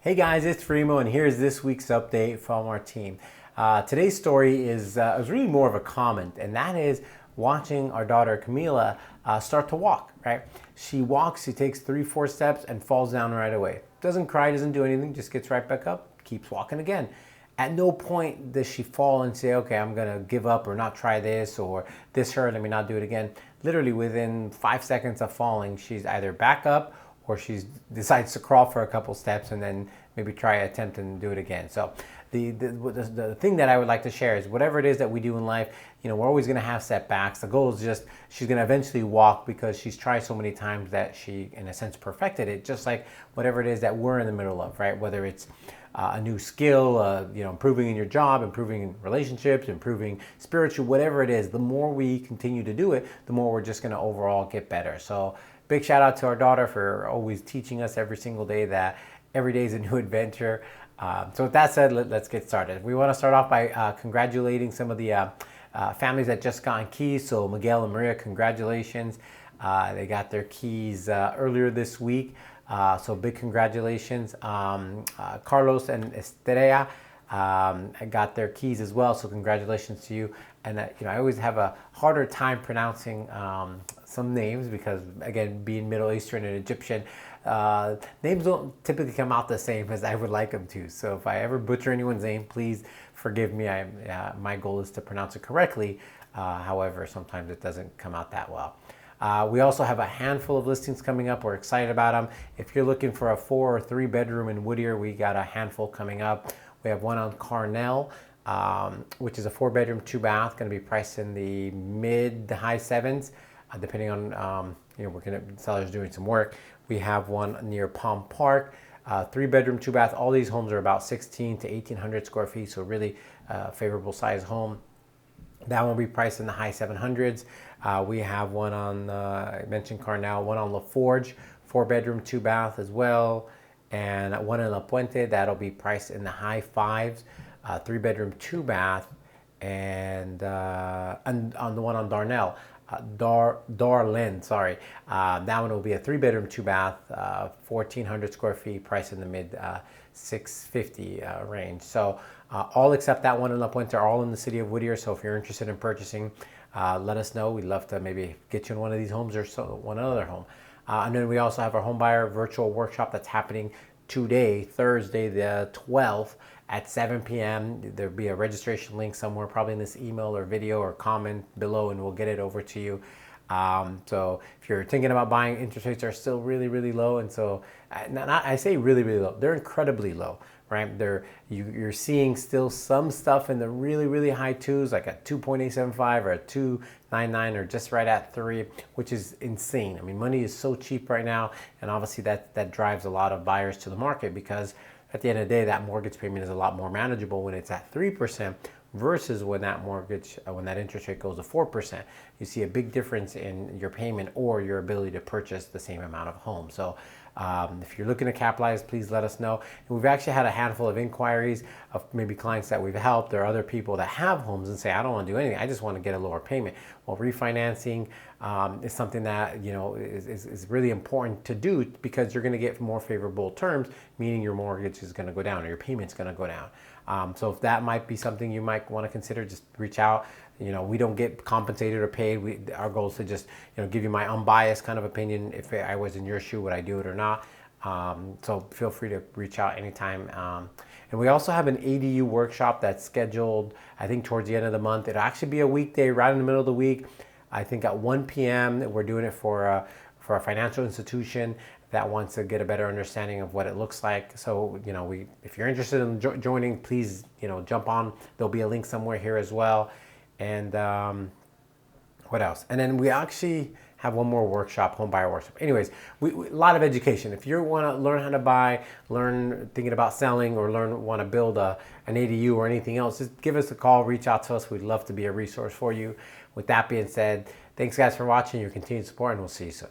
Hey guys, it's Remo, and here's this week's update from our team. Today's story is really more of a comment, and that is watching our daughter Kamila start to walk, right? She walks, she takes 3-4 steps and falls down right away. Doesn't cry, doesn't do anything, just gets right back up, keeps walking again. At no point does she fall and say, okay, I'm gonna give up or not try this, or this hurt, let me not do it again. Literally within 5 seconds of falling, she's either back up or she decides to crawl for a couple steps and then maybe try attempt and do it again. So the thing that I would like to share is whatever it is that we do in life, you know, we're always going to have setbacks. The goal is just she's going to eventually walk because she's tried so many times that she, in a sense, perfected it. Just like whatever it is that we're in the middle of, right? Whether it's a new skill, you know, improving in your job, improving in relationships, improving spiritual, whatever it is, the more we continue to do it, the more we're just going to overall get better. So big shout out to our daughter for always teaching us every single day that every day is a new adventure. So with that said, let's get started. We want to start off by congratulating some of the families that just got keys. So Miguel and Maria, congratulations. They got their keys earlier this week. So big congratulations. Carlos and Estrella got their keys as well. So congratulations to you. And you know, I always have a harder time pronouncing some names because, again, being Middle Eastern and Egyptian, names don't typically come out the same as I would like them to. So if I ever butcher anyone's name, please forgive me. My goal is to pronounce it correctly. However, sometimes it doesn't come out that well. We also have a handful of listings coming up. We're excited about them. If you're looking for a 4 or 3 bedroom in Whittier, we got a handful coming up. We have one on Carnell, which is a 4 bedroom, 2 bath, going to be priced in the mid to high 7s, depending on, you know, sellers doing some work. We have one near Palm Park, 3 bedroom, 2 bath. All these homes are about 16 to 1,800 square feet, so really favorable size home. That one will be priced in the high 700s. We have one on, I mentioned Carnell, one on La Forge, 4 bedroom, 2 bath as well. And one in La Puente, that'll be priced in the high 5s, 3 bedroom, 2 bath. And on the one on Darnell, Darlin, sorry. That one will be a 3 bedroom, 2 bath, 1,400 square feet, priced in the mid 650 range. So all except that one in La Puente are all in the city of Whittier. So if you're interested in purchasing, let us know. We'd love to maybe get you in one of these homes or one other home. And then we also have our home buyer virtual workshop that's happening today, Thursday the 12th at 7 p.m. There'll be a registration link somewhere, probably in this email or video or comment below, and we'll get it over to you. So if you're thinking about buying, interest rates are still really, really low. And so I say really, really low. They're incredibly low, right? You're seeing still some stuff in the really, really high 2s, like a 2.875 or a 2.99 or just right at 3, which is insane. I mean, money is so cheap right now. And obviously that drives a lot of buyers to the market because at the end of the day, that mortgage payment is a lot more manageable when it's at 3% versus when that interest rate goes to 4%. You see a big difference in your payment or your ability to purchase the same amount of home. So if you're looking to capitalize, please let us know. And we've actually had a handful of inquiries of maybe clients that we've helped or other people that have homes and say, I don't want to do anything, I just want to get a lower payment. Well, refinancing is something that, you know, is really important to do because you're going to get more favorable terms, meaning your mortgage is going to go down or your payment's going to go down. So if that might be something you might want to consider, just reach out. You know, we don't get compensated or paid. Our goal is to just, you know, give you my unbiased kind of opinion. If I was in your shoe, would I do it or not? So feel free to reach out anytime. And we also have an ADU workshop that's scheduled, I think, towards the end of the month. It'll actually be a weekday, right in the middle of the week. I think at 1 p.m. We're doing it for a financial institution that wants to get a better understanding of what it looks like. So, you know, if you're interested in joining, please, you know, jump on. There'll be a link somewhere here as well. And what else? And then we actually have one more workshop, home buyer workshop. Anyways, a lot of education. If you want to learn how to buy, thinking about selling, or want to build an ADU or anything else, just give us a call, reach out to us. We'd love to be a resource for you. With that being said, thanks guys for watching, your continued support, and we'll see you soon.